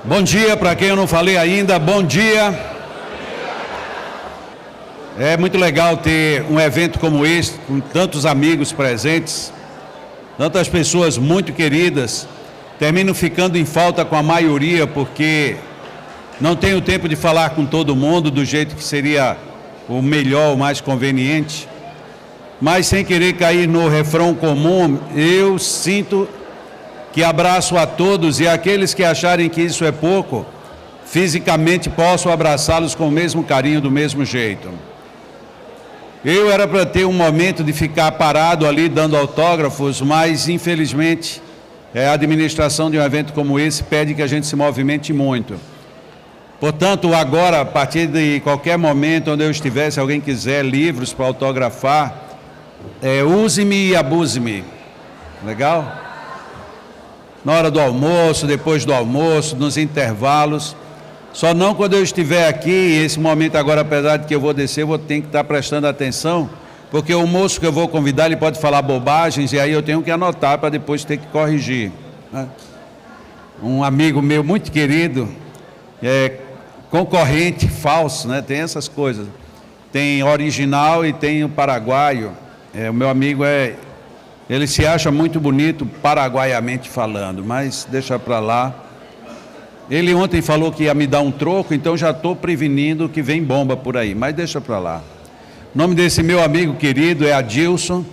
Bom dia para quem eu não falei ainda, bom dia. É muito legal ter um evento como este, com tantos amigos presentes, tantas pessoas muito queridas. Termino ficando em falta com a maioria, porque não tenho tempo de falar com todo mundo do jeito que seria o melhor, o mais conveniente. Mas sem querer cair no refrão comum, eu sinto que abraço a todos, e aqueles que acharem que isso é pouco, fisicamente posso abraçá-los com o mesmo carinho, do mesmo jeito. Eu era para ter um momento de ficar parado ali dando autógrafos, mas infelizmente a administração de um evento como esse pede que a gente se movimente muito. Portanto, agora, a partir de qualquer momento onde eu estiver, se alguém quiser livros para autografar, use-me e abuse-me. Legal? Na hora do almoço, depois do almoço, nos intervalos. Só não quando eu estiver aqui, esse momento agora, apesar de que eu vou descer, eu vou ter que estar prestando atenção, porque o moço que eu vou convidar, ele pode falar bobagens, e aí eu tenho que anotar para depois ter que corrigir. Um amigo meu muito querido, concorrente falso, né? Tem essas coisas. Tem original e tem o paraguaio. O meu amigo ele se acha muito bonito, paraguaiamente falando, mas deixa para lá. Ele ontem falou que ia me dar um troco, então já estou prevenindo que vem bomba por aí, mas deixa para lá. O nome desse meu amigo querido é Adilson,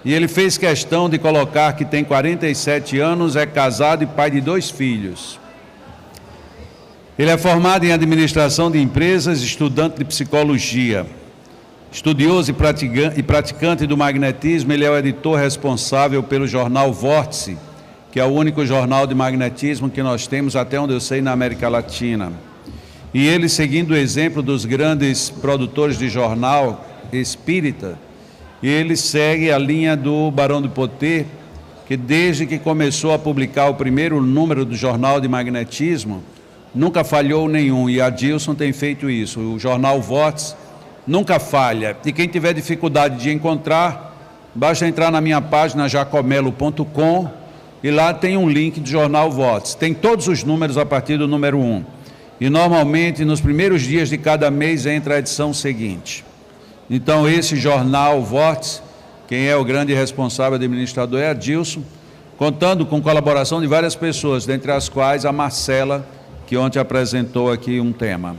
e ele fez questão de colocar que tem 47 anos, é casado e pai de 2 filhos. Ele é formado em administração de empresas, estudante de psicologia. Estudioso e praticante do magnetismo, ele é o editor responsável pelo jornal Vórtice, que é o único jornal de magnetismo que nós temos, até onde eu sei, na América Latina. E ele, seguindo o exemplo dos grandes produtores de jornal espírita, ele segue a linha do Barão de Potê, que desde que começou a publicar o primeiro número do jornal de magnetismo, nunca falhou nenhum, e a Adilson tem feito isso. O jornal Vórtice nunca falha, e quem tiver dificuldade de encontrar, basta entrar na minha página jacomelo.com, e lá tem um link do jornal Vórtice. Tem todos os números a partir do número 1, e normalmente nos primeiros dias de cada mês entra a edição seguinte. Então esse jornal Vórtice, quem é o grande responsável administrador é Adilson, contando com colaboração de várias pessoas, dentre as quais a Marcela, que ontem apresentou aqui um tema.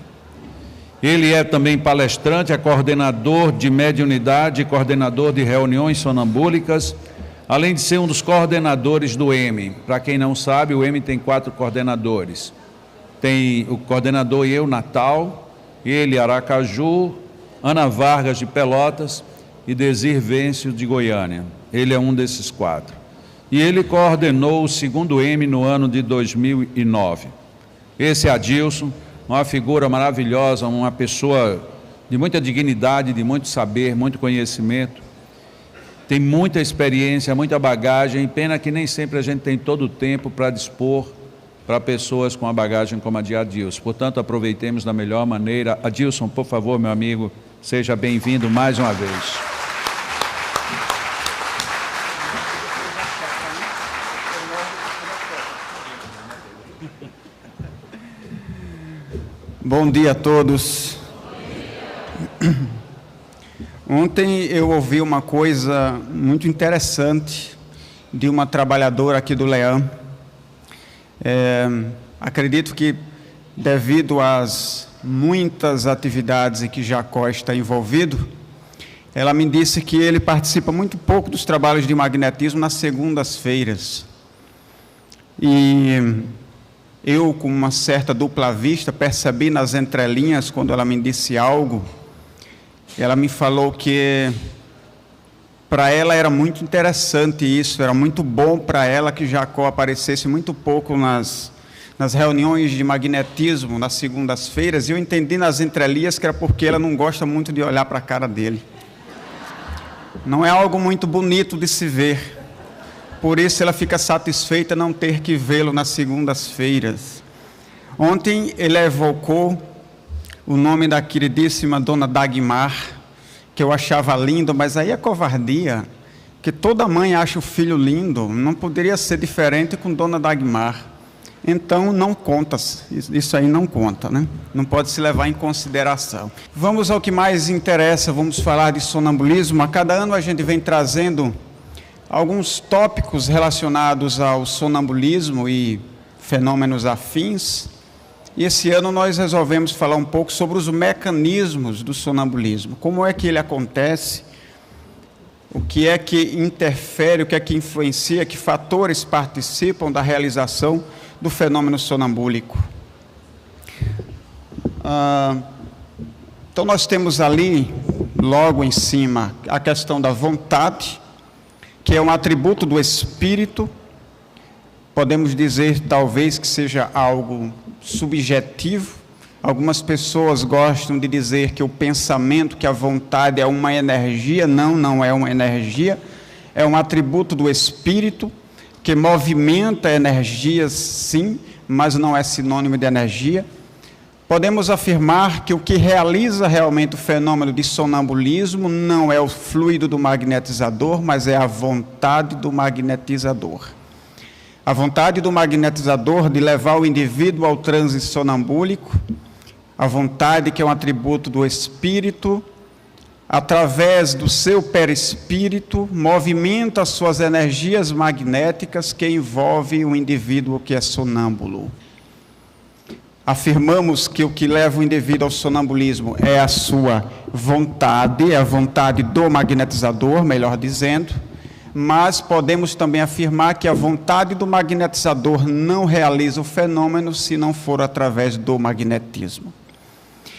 Ele é também palestrante, é coordenador de mediunidade, coordenador de reuniões sonambúlicas, além de ser um dos coordenadores do M. Para quem não sabe, o M tem 4 coordenadores. Tem o coordenador eu, Natal, ele, Aracaju, Ana Vargas, de Pelotas, e Desir Vêncio, de Goiânia. Ele é um desses 4. E ele coordenou o 2º M no ano de 2009. Esse é Adilson, uma figura maravilhosa, uma pessoa de muita dignidade, de muito saber, muito conhecimento. Tem muita experiência, muita bagagem, pena que nem sempre a gente tem todo o tempo para dispor para pessoas com a bagagem como a de Adilson. Portanto, aproveitemos da melhor maneira. Adilson, por favor, meu amigo, seja bem-vindo mais uma vez. Bom dia a todos. Ontem eu ouvi uma coisa muito interessante de uma trabalhadora aqui do Leão. Acredito que, devido às muitas atividades em que Jacó está envolvido, ela me disse que ele participa muito pouco dos trabalhos de magnetismo nas segundas-feiras. E eu, com uma certa dupla vista, percebi nas entrelinhas, quando ela me disse algo, ela me falou que para ela era muito interessante isso, era muito bom para ela que Jacó aparecesse muito pouco nas reuniões de magnetismo, nas segundas-feiras, e eu entendi nas entrelinhas que era porque ela não gosta muito de olhar para a cara dele. Não é algo muito bonito de se ver. Por isso ela fica satisfeita não ter que vê-lo nas segundas-feiras. Ontem ele evocou o nome da queridíssima Dona Dagmar, que eu achava lindo, mas aí é covardia, que toda mãe acha o filho lindo, não poderia ser diferente com Dona Dagmar. então não conta, isso aí não conta, né? Não pode se levar em consideração. Vamos ao que mais interessa, vamos falar de sonambulismo. A cada ano a gente vem trazendo alguns tópicos relacionados ao sonambulismo e fenômenos afins. E esse ano nós resolvemos falar um pouco sobre os mecanismos do sonambulismo. Como é que ele acontece, o que é que interfere, o que é que influencia, que fatores participam da realização do fenômeno sonambúlico. Então nós temos ali, logo em cima, a questão da vontade, que é um atributo do espírito. Podemos dizer, talvez, que seja algo subjetivo. Algumas pessoas gostam de dizer que o pensamento, que a vontade é uma energia. Não é uma energia, é um atributo do espírito, que movimenta energias, sim, mas não é sinônimo de energia. Podemos afirmar que o que realiza realmente o fenômeno de sonambulismo não é o fluido do magnetizador, mas é a vontade do magnetizador. A vontade do magnetizador de levar o indivíduo ao transe sonambúlico, a vontade que é um atributo do espírito, através do seu perispírito, movimenta as suas energias magnéticas que envolvem o indivíduo que é sonâmbulo. Afirmamos que o que leva o indivíduo ao sonambulismo é a sua vontade, é a vontade do magnetizador, melhor dizendo, mas podemos também afirmar que a vontade do magnetizador não realiza o fenômeno se não for através do magnetismo.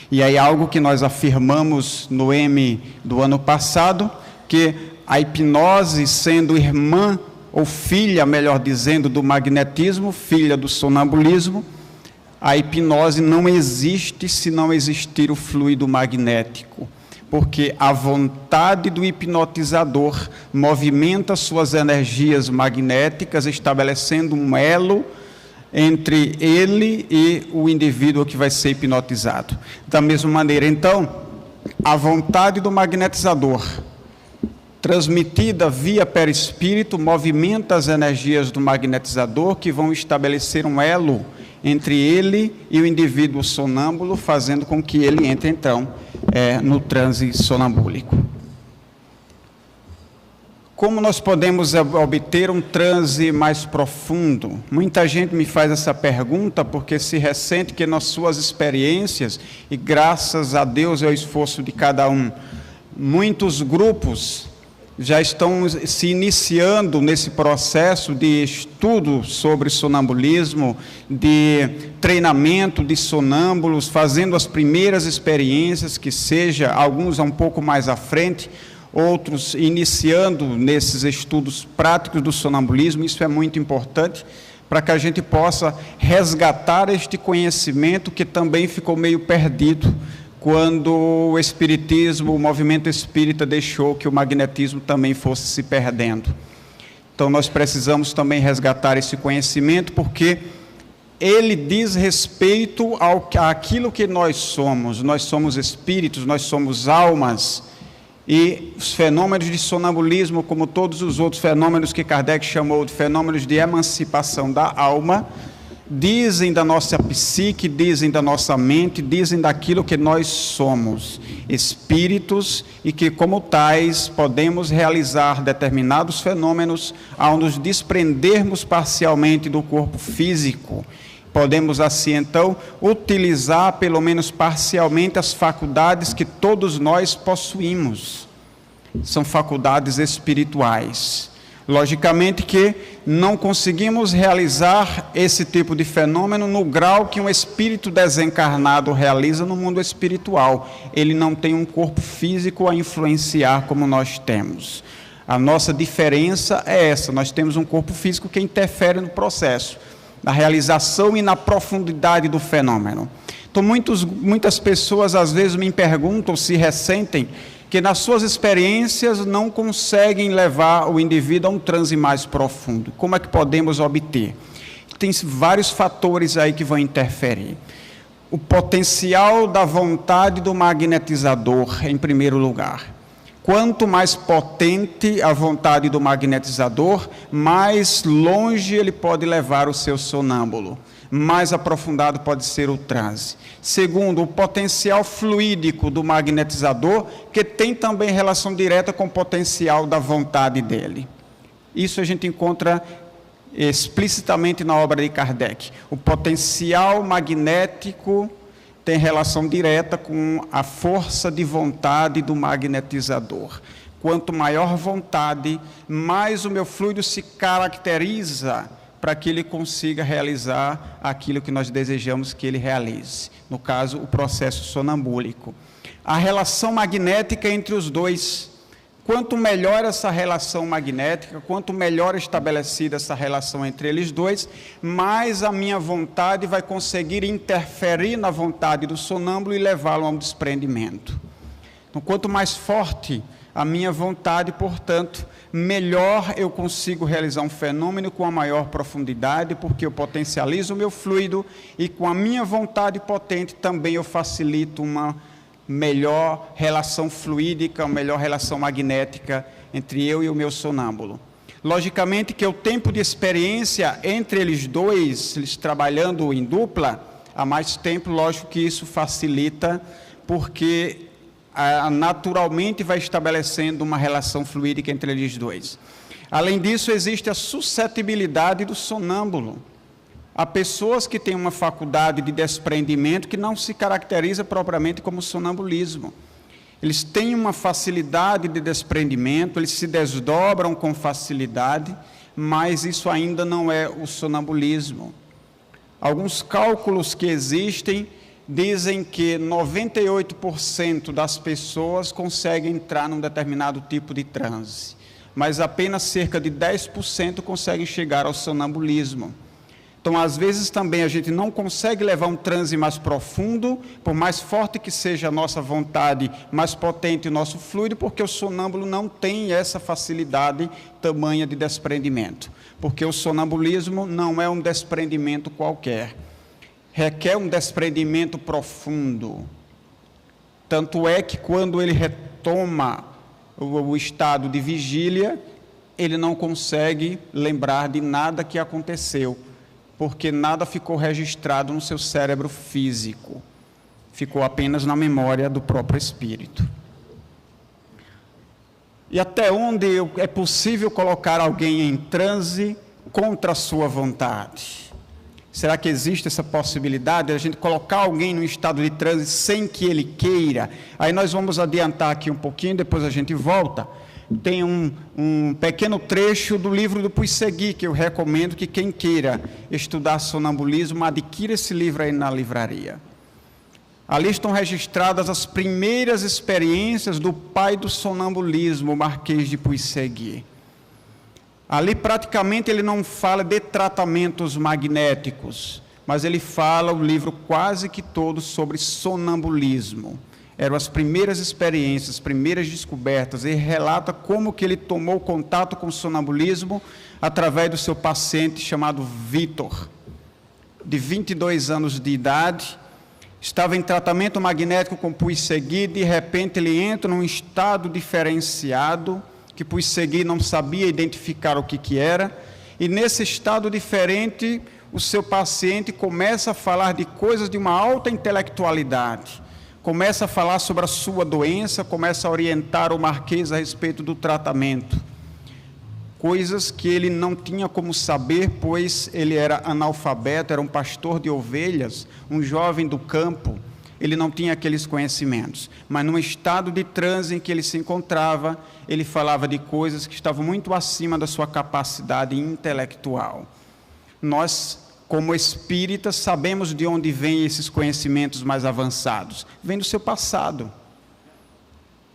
E aí algo que nós afirmamos no M do ano passado, que a hipnose, sendo irmã ou filha, melhor dizendo, do magnetismo, filha do sonambulismo, a hipnose não existe se não existir o fluido magnético, porque a vontade do hipnotizador movimenta suas energias magnéticas, estabelecendo um elo entre ele e o indivíduo que vai ser hipnotizado. Da mesma maneira, então, a vontade do magnetizador, transmitida via perispírito, movimenta as energias do magnetizador, que vão estabelecer um elo entre ele e o indivíduo sonâmbulo, fazendo com que ele entre, então, no transe sonambúlico. Como nós podemos obter um transe mais profundo? Muita gente me faz essa pergunta porque se ressente que nas suas experiências, e graças a Deus é o esforço de cada um, muitos grupos já estão se iniciando nesse processo de estudo sobre sonambulismo, de treinamento de sonâmbulos, fazendo as primeiras experiências, que seja alguns um pouco mais à frente, outros iniciando nesses estudos práticos do sonambulismo. Isso é muito importante para que a gente possa resgatar este conhecimento que também ficou meio perdido quando o espiritismo, o movimento espírita deixou que o magnetismo também fosse se perdendo. Então nós precisamos também resgatar esse conhecimento, porque ele diz respeito àquilo que nós somos espíritos, nós somos almas, e os fenômenos de sonambulismo, como todos os outros fenômenos que Kardec chamou de fenômenos de emancipação da alma, dizem da nossa psique, dizem da nossa mente, dizem daquilo que nós somos, espíritos, e que como tais podemos realizar determinados fenômenos ao nos desprendermos parcialmente do corpo físico. Podemos assim então utilizar pelo menos parcialmente as faculdades que todos nós possuímos. São faculdades espirituais. Logicamente que não conseguimos realizar esse tipo de fenômeno no grau que um espírito desencarnado realiza no mundo espiritual. Ele não tem um corpo físico a influenciar como nós temos. A nossa diferença é essa: nós temos um corpo físico que interfere no processo, na realização e na profundidade do fenômeno. Então muitas pessoas às vezes me perguntam, se ressentem, que nas suas experiências não conseguem levar o indivíduo a um transe mais profundo. Como é que podemos obter? Tem vários fatores aí que vão interferir. O potencial da vontade do magnetizador, em primeiro lugar. Quanto mais potente a vontade do magnetizador, mais longe ele pode levar o seu sonâmbulo, mais aprofundado pode ser o transe. Segundo, o potencial fluídico do magnetizador, que tem também relação direta com o potencial da vontade dele. Isso a gente encontra explicitamente na obra de Kardec. O potencial magnético tem relação direta com a força de vontade do magnetizador. Quanto maior vontade, mais o meu fluido se caracteriza para que ele consiga realizar aquilo que nós desejamos que ele realize. No caso, o processo sonambúlico. A relação magnética entre os dois. Quanto melhor essa relação magnética, quanto melhor estabelecida essa relação entre eles dois, mais a minha vontade vai conseguir interferir na vontade do sonâmbulo e levá-lo a um desprendimento. Então, quanto mais forte a minha vontade, portanto, melhor eu consigo realizar um fenômeno com a maior profundidade, porque eu potencializo o meu fluido e com a minha vontade potente também eu facilito uma melhor relação fluídica, uma melhor relação magnética entre eu e o meu sonâmbulo. Logicamente que o tempo de experiência entre eles dois, eles trabalhando em dupla, há mais tempo, lógico que isso facilita, porque naturalmente vai estabelecendo uma relação fluídica entre eles dois. Além disso, existe a suscetibilidade do sonâmbulo. Há pessoas que têm uma faculdade de desprendimento que não se caracteriza propriamente como sonambulismo. Eles têm uma facilidade de desprendimento, eles se desdobram com facilidade, mas isso ainda não é o sonambulismo. Alguns cálculos que existem dizem que 98% das pessoas conseguem entrar num determinado tipo de transe, mas apenas cerca de 10% conseguem chegar ao sonambulismo. Então, às vezes também a gente não consegue levar um transe mais profundo, por mais forte que seja a nossa vontade, mais potente o nosso fluido, porque o sonâmbulo não tem essa facilidade tamanha de desprendimento. Porque o sonambulismo não é um desprendimento qualquer. Requer um desprendimento profundo. Tanto é que quando ele retoma o estado de vigília, ele não consegue lembrar de nada que aconteceu, porque nada ficou registrado no seu cérebro físico, ficou apenas na memória do próprio espírito. E até onde é possível colocar alguém em transe contra a sua vontade? Será que existe essa possibilidade de a gente colocar alguém num estado de transe sem que ele queira? Aí nós vamos adiantar aqui um pouquinho, depois a gente volta. Tem um pequeno trecho do livro do Puisegui, que eu recomendo que quem queira estudar sonambulismo, adquira esse livro aí na livraria. Ali estão registradas as primeiras experiências do pai do sonambulismo, o Marquês de Puisegui. Ali praticamente ele não fala de tratamentos magnéticos, mas ele fala o livro quase que todo sobre sonambulismo. Eram as primeiras experiências, as primeiras descobertas. Ele relata como que ele tomou contato com o sonambulismo através do seu paciente chamado Vitor, de 22 anos de idade. Estava em tratamento magnético com Puisegui, de repente ele entra num estado diferenciado, que Puisegui não sabia identificar o que era, e nesse estado diferente, o seu paciente começa a falar de coisas de uma alta intelectualidade, começa a falar sobre a sua doença, começa a orientar o Marquês a respeito do tratamento. Coisas que ele não tinha como saber, pois ele era analfabeto, era um pastor de ovelhas, um jovem do campo, ele não tinha aqueles conhecimentos. Mas num estado de transe em que ele se encontrava, ele falava de coisas que estavam muito acima da sua capacidade intelectual. Nós, como espíritas, sabemos de onde vêm esses conhecimentos mais avançados. Vem do seu passado.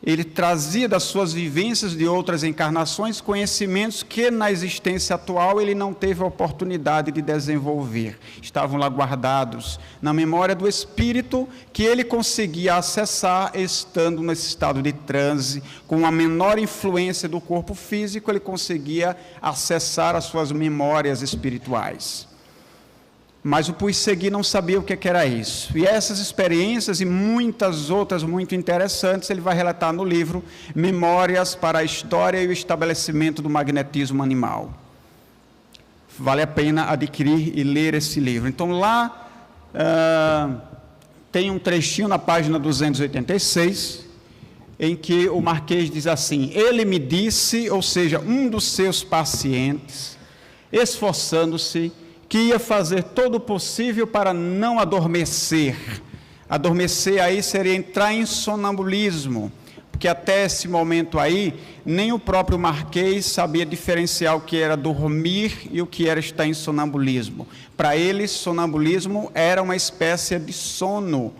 Ele trazia das suas vivências de outras encarnações conhecimentos que na existência atual ele não teve a oportunidade de desenvolver. Estavam lá guardados na memória do espírito, que ele conseguia acessar estando nesse estado de transe, com a menor influência do corpo físico, ele conseguia acessar as suas memórias espirituais. Mas o Puig-Segui não sabia o que era isso. E essas experiências e muitas outras muito interessantes, ele vai relatar no livro Memórias para a História e o Estabelecimento do Magnetismo Animal. Vale a pena adquirir e ler esse livro. Então, lá tem um trechinho na página 286, em que o Marquês diz assim: ele me disse, ou seja, um dos seus pacientes, esforçando-se, que ia fazer todo o possível para não adormecer. Adormecer aí seria entrar em sonambulismo, porque até esse momento aí, nem o próprio Marquês sabia diferenciar o que era dormir e o que era estar em sonambulismo. Para ele, sonambulismo era uma espécie de sono.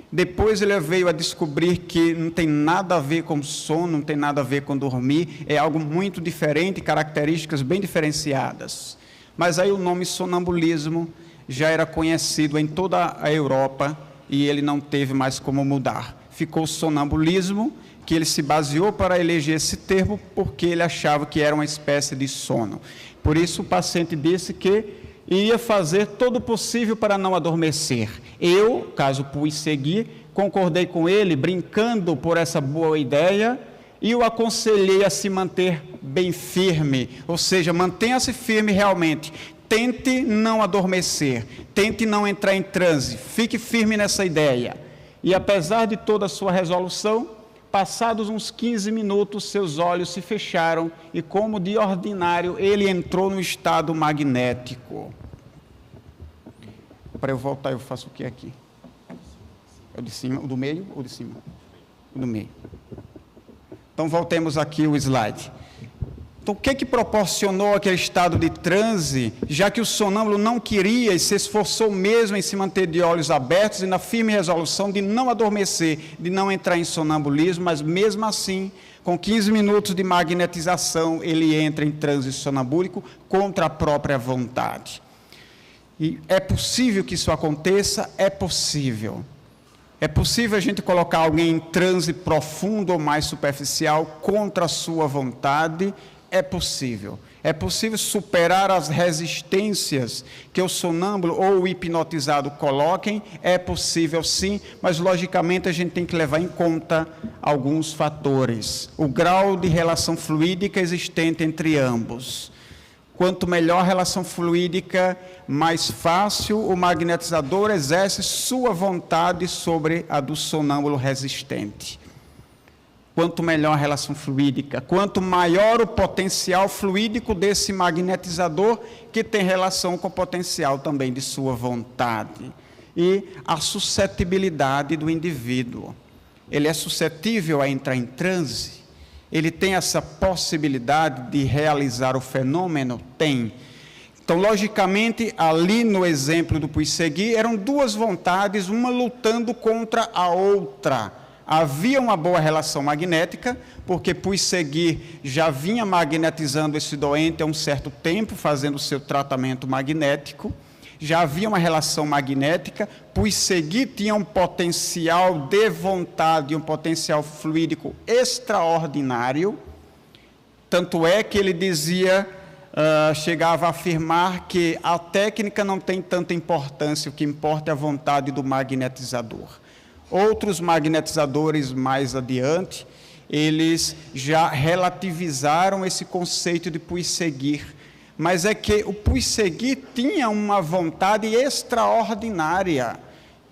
Depois ele veio a descobrir que não tem nada a ver com sono, não tem nada a ver com dormir, é algo muito diferente, características bem diferenciadas. Mas aí o nome sonambulismo já era conhecido em toda a Europa e ele não teve mais como mudar. Ficou sonambulismo, que ele se baseou para eleger esse termo porque ele achava que era uma espécie de sono. Por isso o paciente disse que ia fazer todo o possível para não adormecer. Eu, caso Puig-Segui, concordei com ele, brincando por essa boa ideia, e o aconselhei a se manter bem firme, ou seja, mantenha-se firme realmente, tente não adormecer, tente não entrar em transe, fique firme nessa ideia. E apesar de toda a sua resolução, passados uns 15 minutos, seus olhos se fecharam e, como de ordinário, ele entrou no estado magnético. Para eu voltar, eu faço o que aqui? É o de cima, o do meio ou de cima? O do meio. Então, voltemos aqui o slide. Então, o que proporcionou aquele estado de transe, já que o sonâmbulo não queria e se esforçou mesmo em se manter de olhos abertos e na firme resolução de não adormecer, de não entrar em sonambulismo, mas mesmo assim, com 15 minutos de magnetização, ele entra em transe sonambúlico contra a própria vontade. E é possível que isso aconteça? É possível. É possível a gente colocar alguém em transe profundo ou mais superficial contra a sua vontade? É possível. É possível superar as resistências que o sonâmbulo ou o hipnotizado coloquem? É possível sim, mas logicamente a gente tem que levar em conta alguns fatores. O grau de relação fluídica existente entre ambos. Quanto melhor a relação fluídica, mais fácil o magnetizador exerce sua vontade sobre a do sonâmbulo resistente. Quanto melhor a relação fluídica, quanto maior o potencial fluídico desse magnetizador, que tem relação com o potencial também de sua vontade. E a suscetibilidade do indivíduo. Ele é suscetível a entrar em transe? Ele tem essa possibilidade de realizar o fenômeno? Tem. Então, logicamente, ali no exemplo do Puig-Segui, eram duas vontades, uma lutando contra a outra. Havia uma boa relação magnética, porque Puig-Segui já vinha magnetizando esse doente há um certo tempo, fazendo o seu tratamento magnético. Já havia uma relação magnética, Puig-Segui tinha um potencial de vontade, um potencial fluídico extraordinário, tanto é que ele dizia, chegava a afirmar que a técnica não tem tanta importância, o que importa é a vontade do magnetizador. Outros magnetizadores mais adiante, eles já relativizaram esse conceito de Puig-Segui, mas é que o Puig-Segui tinha uma vontade extraordinária.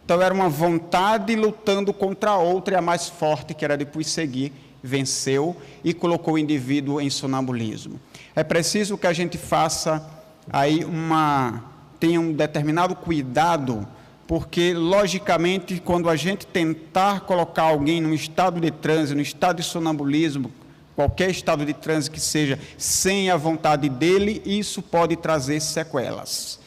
Então, era uma vontade lutando contra a outra, e a mais forte, que era de Puig-Segui, venceu e colocou o indivíduo em sonambulismo. É preciso que a gente faça aí tenha um determinado cuidado, porque, logicamente, quando a gente tentar colocar alguém num estado de transe, no estado de sonambulismo, qualquer estado de transe que seja, sem a vontade dele, isso pode trazer sequelas.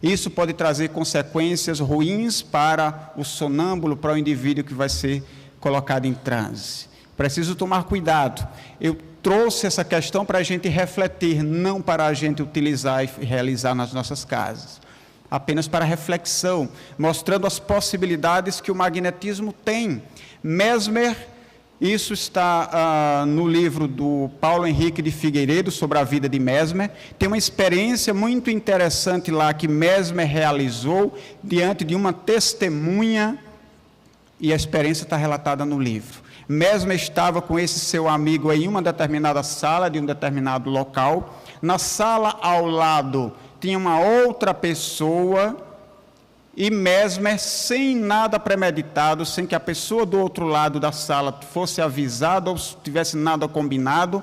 Isso pode trazer consequências ruins para o sonâmbulo, para o indivíduo que vai ser colocado em transe. Preciso tomar cuidado. Eu trouxe essa questão para a gente refletir, não para a gente utilizar e realizar nas nossas casas. Apenas para reflexão, mostrando as possibilidades que o magnetismo tem. Mesmer Isso está no livro do Paulo Henrique de Figueiredo, sobre a vida de Mesmer. Tem uma experiência muito interessante lá que Mesmer realizou diante de uma testemunha, e a experiência está relatada no livro. Mesmer estava com esse seu amigo em uma determinada sala de um determinado local. Na sala ao lado tinha uma outra pessoa, e Mesmer, sem nada premeditado, sem que a pessoa do outro lado da sala fosse avisada ou tivesse nada combinado,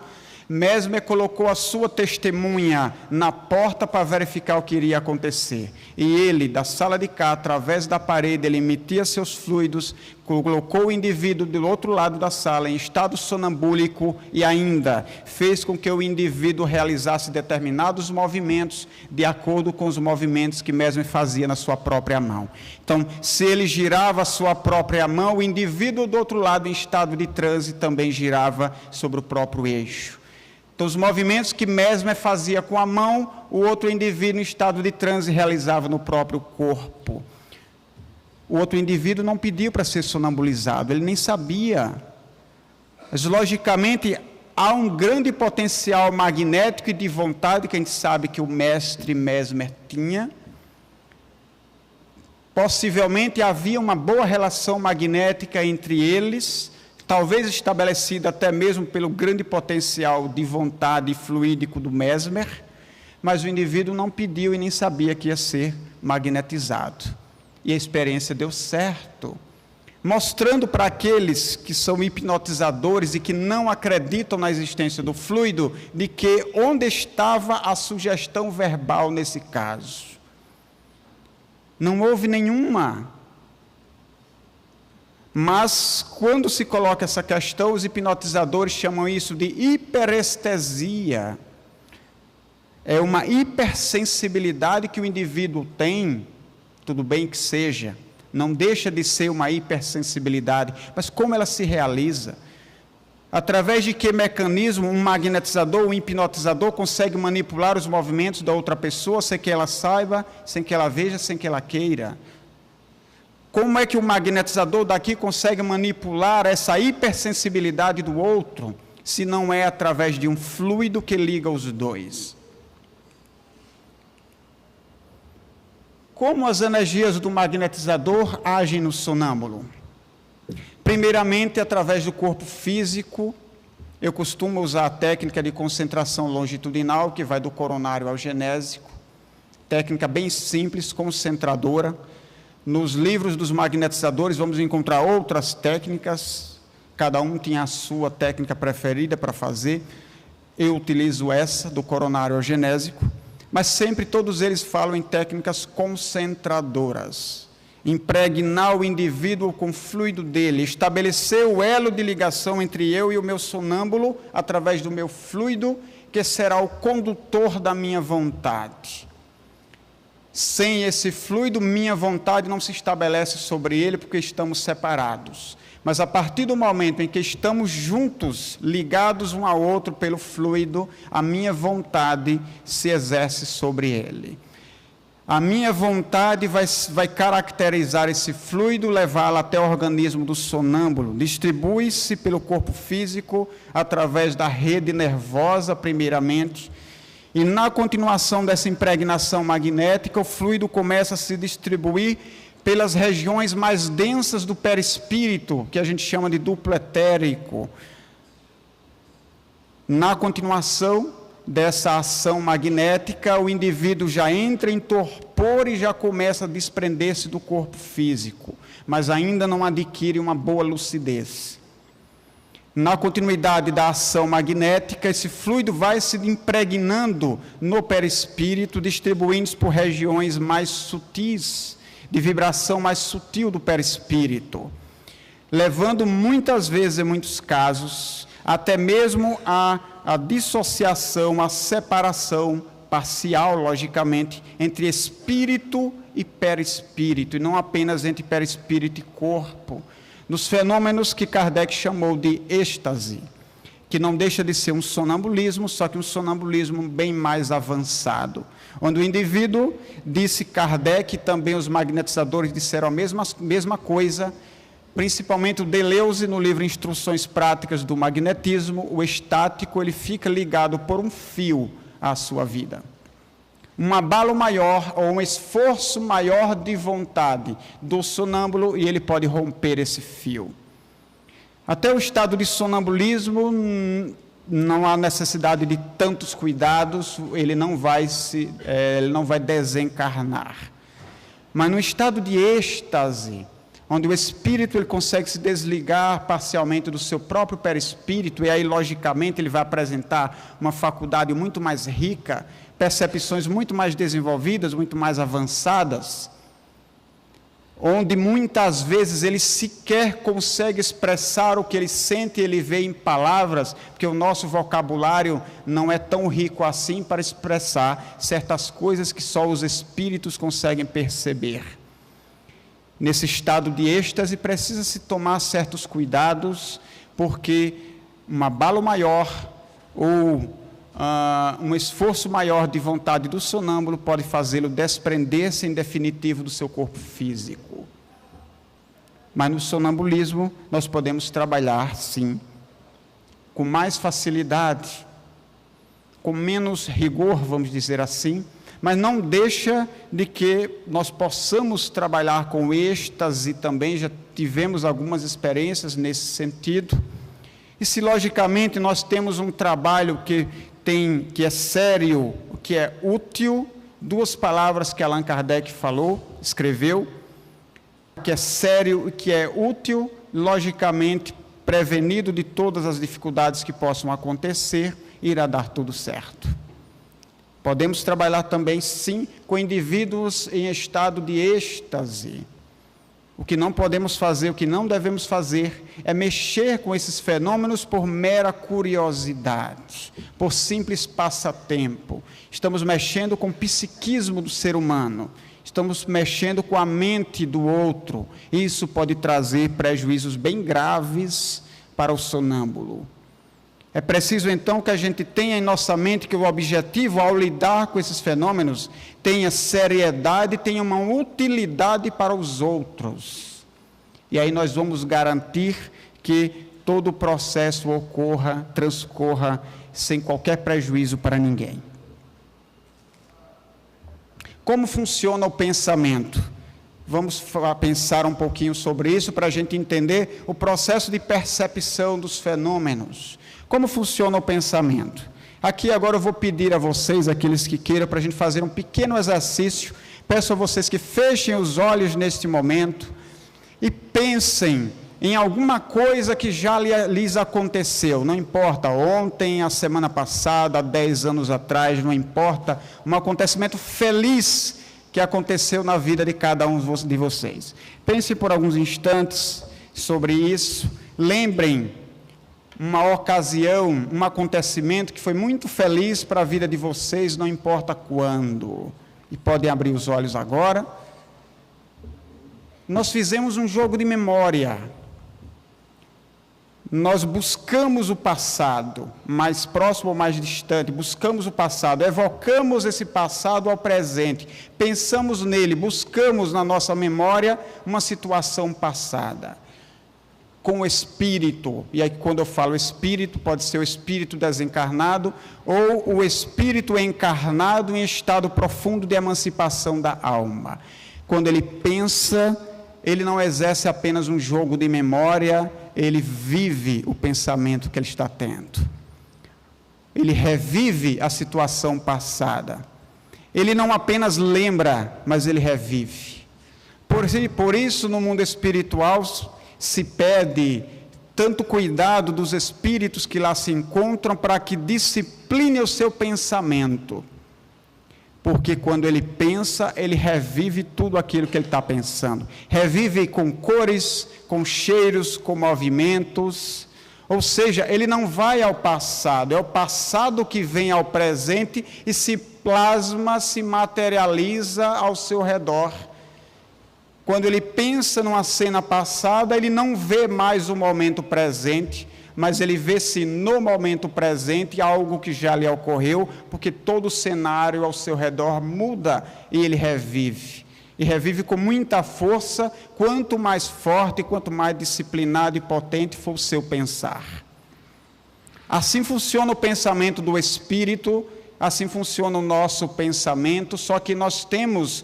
Mesmer colocou a sua testemunha na porta para verificar o que iria acontecer. E ele, da sala de cá, através da parede, ele emitia seus fluidos, colocou o indivíduo do outro lado da sala em estado sonambúlico e ainda fez com que o indivíduo realizasse determinados movimentos de acordo com os movimentos que Mesmer fazia na sua própria mão. Então, se ele girava a sua própria mão, o indivíduo do outro lado em estado de transe também girava sobre o próprio eixo. Então, os movimentos que Mesmer fazia com a mão, o outro indivíduo em estado de transe realizava no próprio corpo. O outro indivíduo não pediu para ser sonambulizado, ele nem sabia. Mas, logicamente, há um grande potencial magnético e de vontade que a gente sabe que o mestre Mesmer tinha. Possivelmente havia uma boa relação magnética entre eles, talvez estabelecida até mesmo pelo grande potencial de vontade fluídico do Mesmer, mas o indivíduo não pediu e nem sabia que ia ser magnetizado. E a experiência deu certo, mostrando para aqueles que são hipnotizadores e que não acreditam na existência do fluido, de que onde estava a sugestão verbal nesse caso? Não houve nenhuma. Mas, quando se coloca essa questão, os hipnotizadores chamam isso de hiperestesia. É uma hipersensibilidade que o indivíduo tem, tudo bem que seja, não deixa de ser uma hipersensibilidade, mas como ela se realiza? Através de que mecanismo um magnetizador, um hipnotizador consegue manipular os movimentos da outra pessoa, sem que ela saiba, sem que ela veja, sem que ela queira? Como é que o magnetizador daqui consegue manipular essa hipersensibilidade do outro, se não é através de um fluido que liga os dois? Como as energias do magnetizador agem no sonâmbulo? Primeiramente, através do corpo físico. Eu costumo usar a técnica de concentração longitudinal, que vai do coronário ao genésico. Técnica bem simples, concentradora. Nos livros dos magnetizadores vamos encontrar outras técnicas, cada um tinha a sua técnica preferida para fazer. Eu utilizo essa, do coronário ao genésico, mas sempre todos eles falam em técnicas concentradoras. Impregnar o indivíduo com o fluido dele, estabelecer o elo de ligação entre eu e o meu sonâmbulo, através do meu fluido, que será o condutor da minha vontade. Sem esse fluido, minha vontade não se estabelece sobre ele, porque estamos separados. Mas a partir do momento em que estamos juntos, ligados um ao outro pelo fluido, a minha vontade se exerce sobre ele. A minha vontade vai caracterizar esse fluido, levá-lo até o organismo do sonâmbulo. Distribui-se pelo corpo físico, através da rede nervosa, primeiramente. E na continuação dessa impregnação magnética, o fluido começa a se distribuir pelas regiões mais densas do perispírito, que a gente chama de duplo etérico. Na continuação dessa ação magnética, o indivíduo já entra em torpor e já começa a desprender-se do corpo físico, mas ainda não adquire uma boa lucidez. Na continuidade da ação magnética, esse fluido vai se impregnando no perispírito, distribuindo-se por regiões mais sutis, de vibração mais sutil do perispírito, levando muitas vezes, em muitos casos, até mesmo a dissociação, a separação parcial, logicamente, entre espírito e perispírito, e não apenas entre perispírito e corpo, nos fenômenos que Kardec chamou de êxtase, que não deixa de ser um sonambulismo, só que um sonambulismo bem mais avançado, onde o indivíduo, disse Kardec, e também os magnetizadores disseram a mesma coisa, principalmente o Deleuze no livro Instruções Práticas do Magnetismo, o estático ele fica ligado por um fio à sua vida. Um abalo maior ou um esforço maior de vontade do sonâmbulo e ele pode romper esse fio. Até o estado de sonambulismo não há necessidade de tantos cuidados, ele não vai desencarnar. Mas no estado de êxtase, onde o espírito ele consegue se desligar parcialmente do seu próprio perispírito, e aí, logicamente, ele vai apresentar uma faculdade muito mais rica, percepções muito mais desenvolvidas, muito mais avançadas, onde muitas vezes ele sequer consegue expressar o que ele sente e ele vê em palavras, porque o nosso vocabulário não é tão rico assim para expressar certas coisas que só os espíritos conseguem perceber. Nesse estado de êxtase, precisa-se tomar certos cuidados, porque um abalo maior ou um esforço maior de vontade do sonâmbulo pode fazê-lo desprender-se em definitivo do seu corpo físico. Mas no sonambulismo, nós podemos trabalhar, sim, com mais facilidade, com menos rigor, vamos dizer assim, mas não deixa de que nós possamos trabalhar com êxtase também, já tivemos algumas experiências nesse sentido. E se logicamente nós temos um trabalho que é sério, que é útil, duas palavras que Allan Kardec escreveu, que é sério e que é útil, logicamente prevenido de todas as dificuldades que possam acontecer, irá dar tudo certo. Podemos trabalhar também, sim, com indivíduos em estado de êxtase. O que não podemos fazer, o que não devemos fazer, é mexer com esses fenômenos por mera curiosidade, por simples passatempo. Estamos mexendo com o psiquismo do ser humano, estamos mexendo com a mente do outro. Isso pode trazer prejuízos bem graves para o sonâmbulo. É preciso, então, que a gente tenha em nossa mente que o objetivo, ao lidar com esses fenômenos, tenha seriedade, tenha uma utilidade para os outros. E aí nós vamos garantir que todo o processo transcorra sem qualquer prejuízo para ninguém. Como funciona o pensamento? Vamos pensar um pouquinho sobre isso para a gente entender o processo de percepção dos fenômenos. Como funciona o pensamento? Aqui agora eu vou pedir a vocês, aqueles que queiram, para a gente fazer um pequeno exercício. Peço a vocês que fechem os olhos neste momento e pensem em alguma coisa que já lhes aconteceu. Não importa, ontem, a semana passada, há 10 anos atrás, não importa. Um acontecimento feliz que aconteceu na vida de cada um de vocês. Pense por alguns instantes sobre isso. Lembrem uma ocasião, um acontecimento que foi muito feliz para a vida de vocês, não importa quando. E podem abrir os olhos agora. Nós fizemos um jogo de memória. Nós buscamos o passado, mais próximo ou mais distante, buscamos o passado, evocamos esse passado ao presente, pensamos nele, buscamos na nossa memória uma situação passada. Com o espírito, e aí quando eu falo espírito, pode ser o espírito desencarnado ou o espírito encarnado em estado profundo de emancipação da alma. Quando ele pensa, ele não exerce apenas um jogo de memória, ele vive o pensamento que ele está tendo. Ele revive a situação passada. Ele não apenas lembra, mas ele revive. Por isso, no mundo espiritual, se pede tanto cuidado dos espíritos que lá se encontram para que discipline o seu pensamento. Porque quando ele pensa, ele revive tudo aquilo que ele está pensando. Revive com cores, com cheiros, com movimentos. Ou seja, ele não vai ao passado, é o passado que vem ao presente e se plasma, se materializa ao seu redor. Quando ele pensa numa cena passada, ele não vê mais o momento presente, mas ele vê-se no momento presente algo que já lhe ocorreu, porque todo o cenário ao seu redor muda e ele revive. e revive com muita força, quanto mais forte, quanto mais disciplinado e potente for o seu pensar. Assim funciona o pensamento do Espírito, assim funciona o nosso pensamento, só que nós temos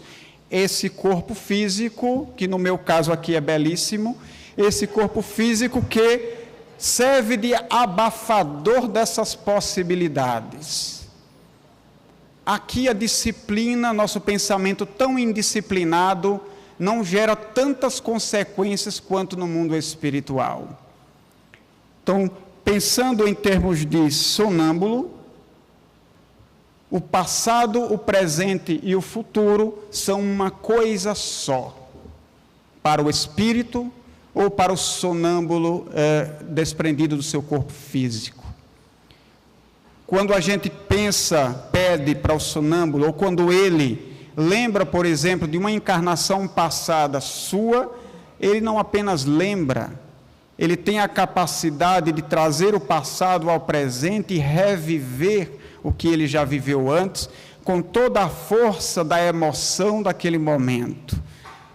esse corpo físico, que no meu caso aqui é belíssimo, esse corpo físico que serve de abafador dessas possibilidades. Aqui a disciplina, nosso pensamento tão indisciplinado, não gera tantas consequências quanto no mundo espiritual. Então, pensando em termos de sonâmbulo, o passado, o presente e o futuro são uma coisa só, para o espírito ou para o sonâmbulo desprendido do seu corpo físico. Quando a gente pensa, pede para o sonâmbulo, ou quando ele lembra, por exemplo, de uma encarnação passada sua, ele não apenas lembra, ele tem a capacidade de trazer o passado ao presente e reviver o que ele já viveu antes, com toda a força da emoção daquele momento,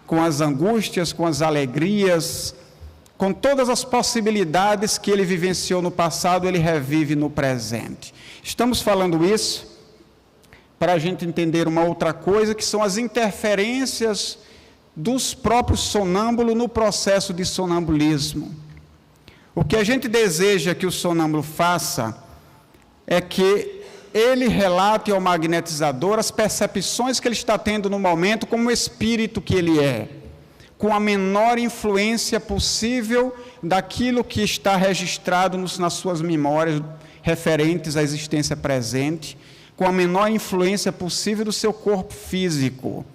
com as angústias, com as alegrias, com todas as possibilidades que ele vivenciou no passado, ele revive no presente. Estamos falando isso para a gente entender uma outra coisa, que são as interferências dos próprios sonâmbulos no processo de sonambulismo. O que a gente deseja que o sonâmbulo faça é que ele relate ao magnetizador as percepções que ele está tendo no momento como o espírito que ele é, com a menor influência possível daquilo que está registrado nas suas memórias referentes à existência presente, com a menor influência possível do seu corpo físico.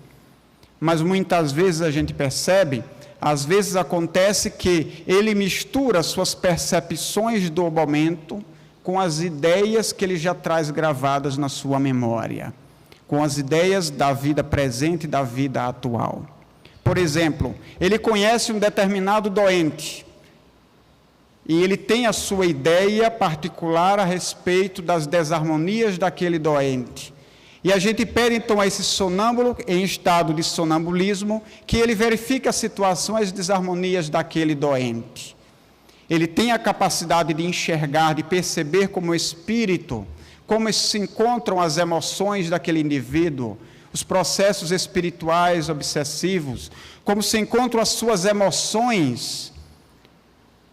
Mas muitas vezes a gente percebe, às vezes acontece que ele mistura suas percepções do momento com as ideias que ele já traz gravadas na sua memória, com as ideias da vida presente e da vida atual. Por exemplo, ele conhece um determinado doente e ele tem a sua ideia particular a respeito das desarmonias daquele doente. E a gente pede então a esse sonâmbulo, em estado de sonambulismo, que ele verifique as situações de desarmonias daquele doente. Ele tem a capacidade de enxergar, de perceber como espírito, como se encontram as emoções daquele indivíduo, os processos espirituais obsessivos, como se encontram as suas emoções,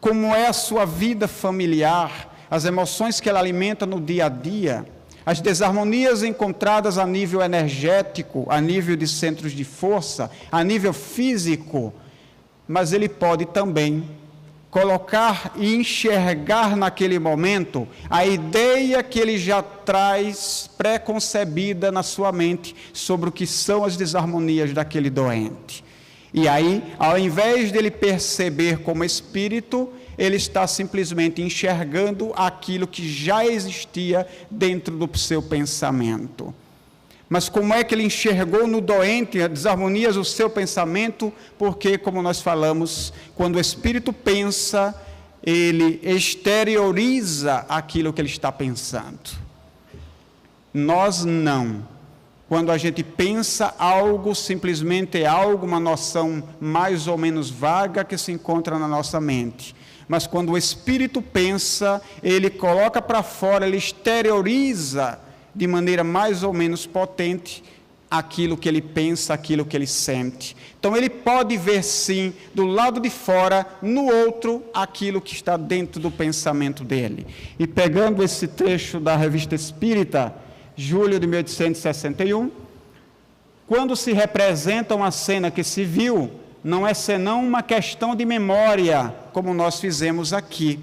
como é a sua vida familiar, as emoções que ela alimenta no dia a dia, as desarmonias encontradas a nível energético, a nível de centros de força, a nível físico, mas ele pode também colocar e enxergar naquele momento a ideia que ele já traz pré-concebida na sua mente sobre o que são as desarmonias daquele doente. E aí, ao invés dele perceber como espírito, ele está simplesmente enxergando aquilo que já existia dentro do seu pensamento. Mas como é que ele enxergou no doente as desarmonias do seu pensamento? Porque, como nós falamos, quando o espírito pensa, ele exterioriza aquilo que ele está pensando. Nós não. Quando a gente pensa algo, simplesmente é algo, uma noção mais ou menos vaga que se encontra na nossa mente. Mas quando o espírito pensa, ele coloca para fora, ele exterioriza de maneira mais ou menos potente aquilo que ele pensa, aquilo que ele sente. Então ele pode ver sim, do lado de fora, no outro, aquilo que está dentro do pensamento dele. E pegando esse trecho da Revista Espírita, julho de 1861, quando se representa uma cena que se viu, não é senão uma questão de memória, como nós fizemos aqui.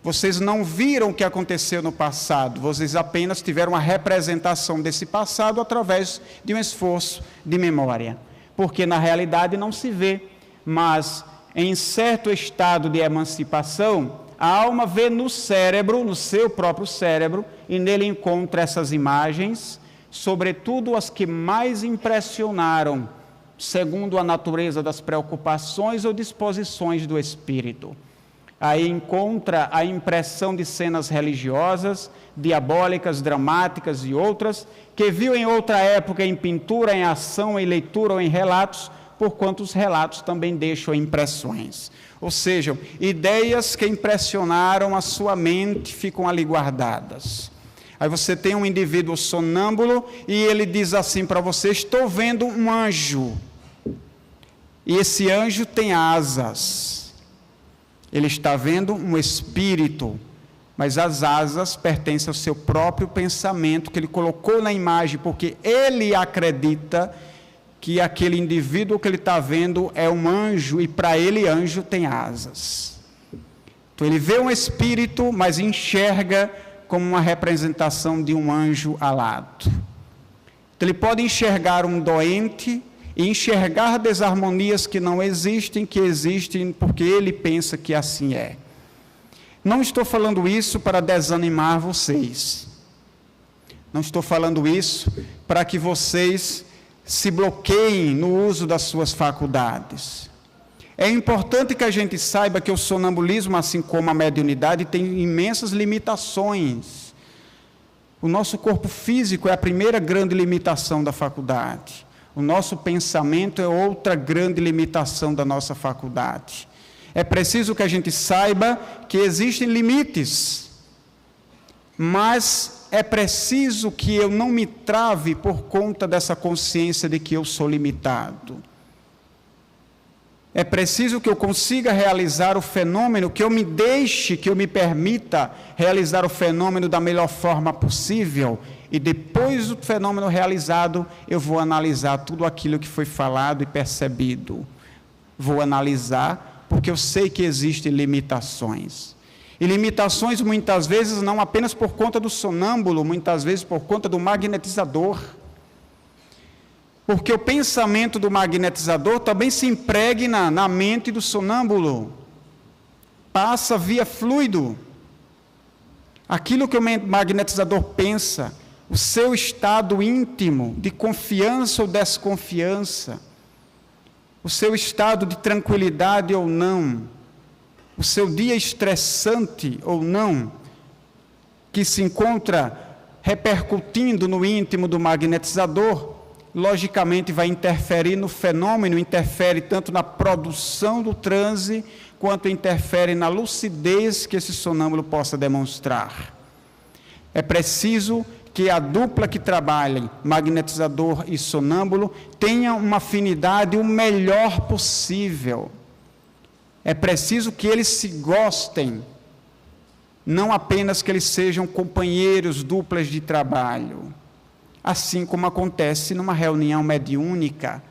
Vocês não viram o que aconteceu no passado, vocês apenas tiveram uma representação desse passado através de um esforço de memória. Porque na realidade não se vê, mas em certo estado de emancipação, a alma vê no cérebro, no seu próprio cérebro, e nele encontra essas imagens, sobretudo as que mais impressionaram, segundo a natureza das preocupações ou disposições do espírito. Aí encontra a impressão de cenas religiosas, diabólicas, dramáticas e outras, que viu em outra época em pintura, em ação, em leitura ou em relatos, porquanto os relatos também deixam impressões. Ou seja, ideias que impressionaram a sua mente ficam ali guardadas. Aí você tem um indivíduo sonâmbulo e ele diz assim para você: estou vendo um anjo. E esse anjo tem asas. Ele está vendo um espírito, mas as asas pertencem ao seu próprio pensamento, que ele colocou na imagem, porque ele acredita que aquele indivíduo que ele está vendo é um anjo, e para ele anjo tem asas. Então ele vê um espírito, mas enxerga como uma representação de um anjo alado. Então ele pode enxergar um doente e enxergar desarmonias que não existem, que existem porque ele pensa que assim é. Não estou falando isso para desanimar vocês. Não estou falando isso para que vocês se bloqueiem no uso das suas faculdades. É importante que a gente saiba que o sonambulismo, assim como a mediunidade, tem imensas limitações. O nosso corpo físico é a primeira grande limitação da faculdade. O nosso pensamento é outra grande limitação da nossa faculdade. É preciso que a gente saiba que existem limites, mas é preciso que eu não me trave por conta dessa consciência de que eu sou limitado. É preciso que eu consiga realizar o fenômeno, que eu me deixe, que eu me permita realizar o fenômeno da melhor forma possível. E depois do fenômeno realizado, eu vou analisar tudo aquilo que foi falado e percebido. Vou analisar, porque eu sei que existem limitações. E limitações muitas vezes não apenas por conta do sonâmbulo, muitas vezes por conta do magnetizador. Porque o pensamento do magnetizador também se impregna na mente do sonâmbulo. Passa via fluido. Aquilo que o magnetizador pensa, o seu estado íntimo de confiança ou desconfiança, o seu estado de tranquilidade ou não, o seu dia estressante ou não, que se encontra repercutindo no íntimo do magnetizador, logicamente vai interferir no fenômeno, interfere tanto na produção do transe, quanto interfere na lucidez que esse sonâmbulo possa demonstrar. É preciso que a dupla que trabalhem, magnetizador e sonâmbulo, tenha uma afinidade o melhor possível. É preciso que eles se gostem, não apenas que eles sejam companheiros, duplas de trabalho. Assim como acontece numa reunião mediúnica,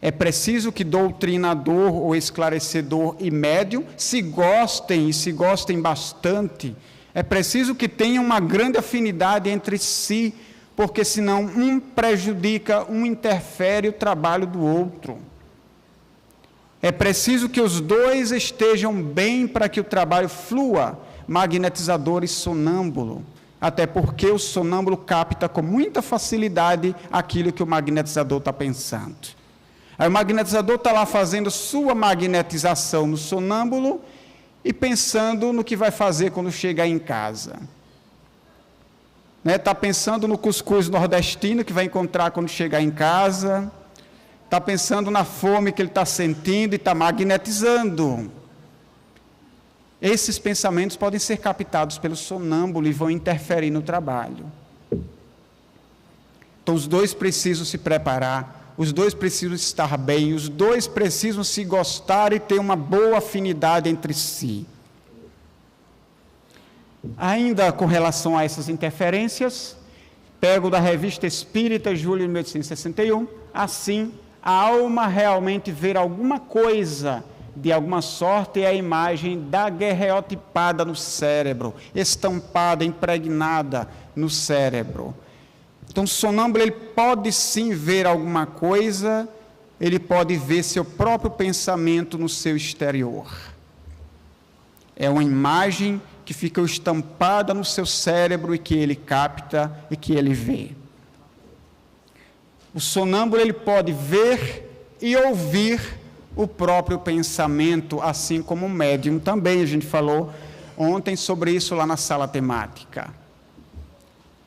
é preciso que doutrinador ou esclarecedor e médium se gostem, e se gostem bastante. É preciso que tenham uma grande afinidade entre si, porque senão um prejudica, um interfere o trabalho do outro. É preciso que os dois estejam bem para que o trabalho flua, magnetizador e sonâmbulo. Até porque o sonâmbulo capta com muita facilidade aquilo que o magnetizador está pensando. Aí o magnetizador está lá fazendo sua magnetização no sonâmbulo e pensando no que vai fazer quando chegar em casa. Está pensando no cuscuz nordestino que vai encontrar quando chegar em casa. Está pensando na fome que ele está sentindo e está magnetizando. Esses pensamentos podem ser captados pelo sonâmbulo e vão interferir no trabalho. Então os dois precisam se preparar, os dois precisam estar bem, os dois precisam se gostar e ter uma boa afinidade entre si. Ainda com relação a essas interferências, pego da Revista Espírita, julho de 1861, assim, a alma realmente ver alguma coisa de alguma sorte é a imagem daguerreotipada no cérebro, estampada, impregnada no cérebro. Então o sonâmbulo ele pode sim ver alguma coisa, ele pode ver seu próprio pensamento no seu exterior. É uma imagem que fica estampada no seu cérebro e que ele capta e que ele vê. O sonâmbulo ele pode ver e ouvir o próprio pensamento, assim como o médium também. A gente falou ontem sobre isso lá na sala temática.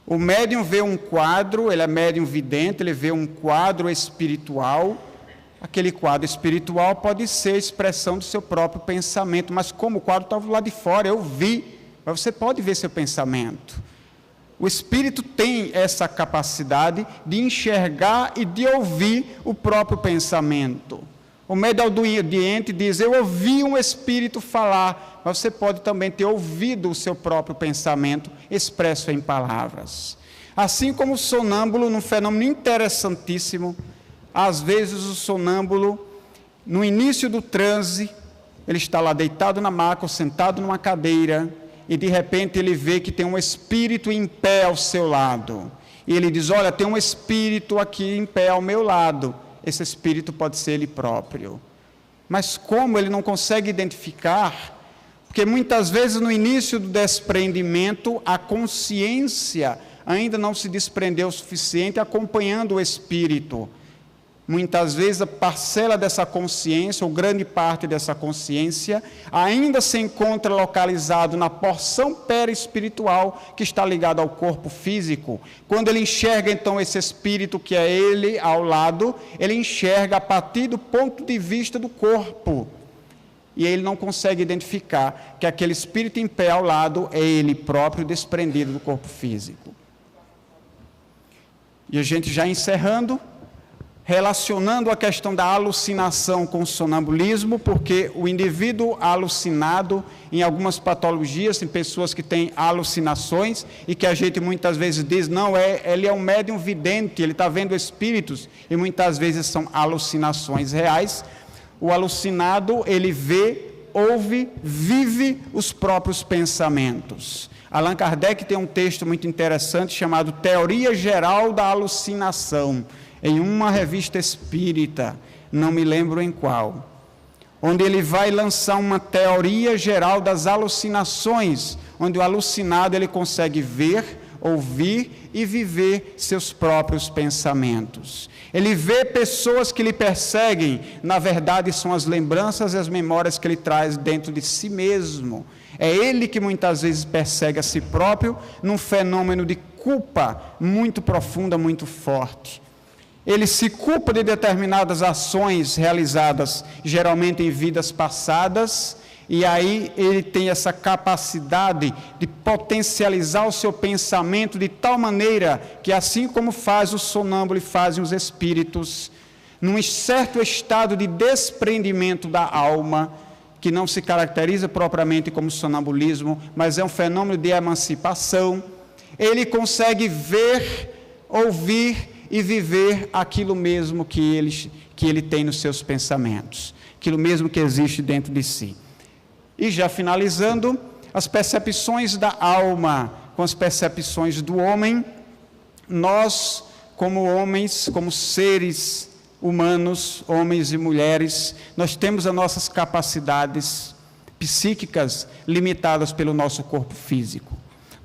O médium vê um quadro, ele é médium vidente, ele vê um quadro espiritual. Aquele quadro espiritual pode ser expressão do seu próprio pensamento, mas como o quadro estava lá de fora, eu vi, mas você pode ver seu pensamento. O espírito tem essa capacidade de enxergar e de ouvir o próprio pensamento. O médium audiente diz: eu ouvi um espírito falar, mas você pode também ter ouvido o seu próprio pensamento expresso em palavras. Assim como o sonâmbulo, num fenômeno interessantíssimo, às vezes o sonâmbulo, no início do transe, ele está lá deitado na maca ou sentado numa cadeira, e de repente ele vê que tem um espírito em pé ao seu lado. E ele diz: olha, tem um espírito aqui em pé ao meu lado. Esse espírito pode ser ele próprio. Mas como ele não consegue identificar? Porque muitas vezes no início do desprendimento, a consciência ainda não se desprendeu o suficiente acompanhando o espírito. Muitas vezes a parcela dessa consciência, ou grande parte dessa consciência, ainda se encontra localizado na porção perispiritual que está ligada ao corpo físico. Quando ele enxerga então esse espírito que é ele ao lado, ele enxerga a partir do ponto de vista do corpo. E ele não consegue identificar que aquele espírito em pé ao lado é ele próprio desprendido do corpo físico. E a gente já encerrando, relacionando a questão da alucinação com o sonambulismo, porque o indivíduo alucinado, em algumas patologias, tem pessoas que têm alucinações, e que a gente muitas vezes diz: não, ele é um médium vidente, ele está vendo espíritos, e muitas vezes são alucinações reais. O alucinado, ele vê, ouve, vive os próprios pensamentos. Allan Kardec tem um texto muito interessante chamado Teoria Geral da Alucinação, em uma revista espírita, não me lembro em qual, onde ele vai lançar uma teoria geral das alucinações, onde o alucinado ele consegue ver, ouvir e viver seus próprios pensamentos. Ele vê pessoas que lhe perseguem, na verdade são as lembranças e as memórias que ele traz dentro de si mesmo. É ele que muitas vezes persegue a si próprio, num fenômeno de culpa muito profunda, muito forte. Ele se culpa de determinadas ações realizadas, geralmente em vidas passadas, e aí ele tem essa capacidade de potencializar o seu pensamento de tal maneira que, assim como faz o sonâmbulo e fazem os espíritos, num certo estado de desprendimento da alma, que não se caracteriza propriamente como sonambulismo, mas é um fenômeno de emancipação, ele consegue ver, ouvir e viver aquilo mesmo que ele tem nos seus pensamentos, aquilo mesmo que existe dentro de si. E já finalizando, as percepções da alma com as percepções do homem, nós, como homens, como seres humanos, homens e mulheres, nós temos as nossas capacidades psíquicas limitadas pelo nosso corpo físico.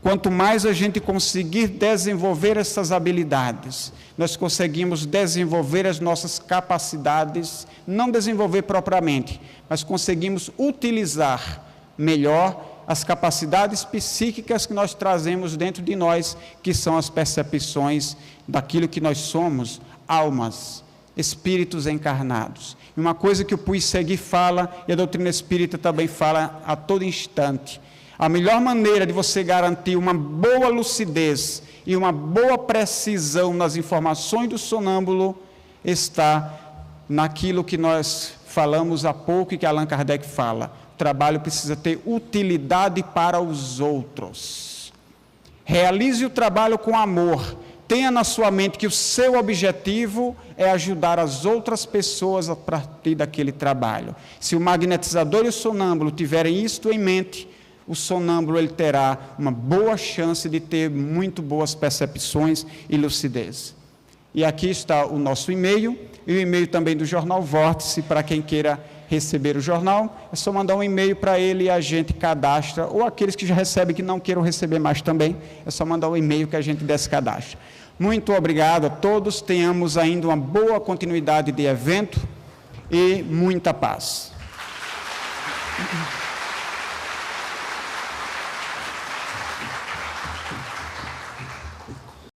Quanto mais a gente conseguir desenvolver essas habilidades, nós conseguimos desenvolver as nossas capacidades, não desenvolver propriamente, mas conseguimos utilizar melhor as capacidades psíquicas que nós trazemos dentro de nós, que são as percepções daquilo que nós somos, almas, espíritos encarnados. E uma coisa que o Puig-Segui fala, e a doutrina espírita também fala a todo instante: a melhor maneira de você garantir uma boa lucidez e uma boa precisão nas informações do sonâmbulo está naquilo que nós falamos há pouco e que Allan Kardec fala: o trabalho precisa ter utilidade para os outros. Realize o trabalho com amor. Tenha na sua mente que o seu objetivo é ajudar as outras pessoas a partir daquele trabalho. Se o magnetizador e o sonâmbulo tiverem isto em mente, o sonâmbulo ele terá uma boa chance de ter muito boas percepções e lucidez. E aqui está o nosso e-mail, e o e-mail também do Jornal Vórtice, para quem queira receber o jornal, é só mandar um e-mail para ele e a gente cadastra, ou aqueles que já recebem que não queiram receber mais também, é só mandar um e-mail que a gente descadastra. Muito obrigado a todos, tenhamos ainda uma boa continuidade de evento, e muita paz.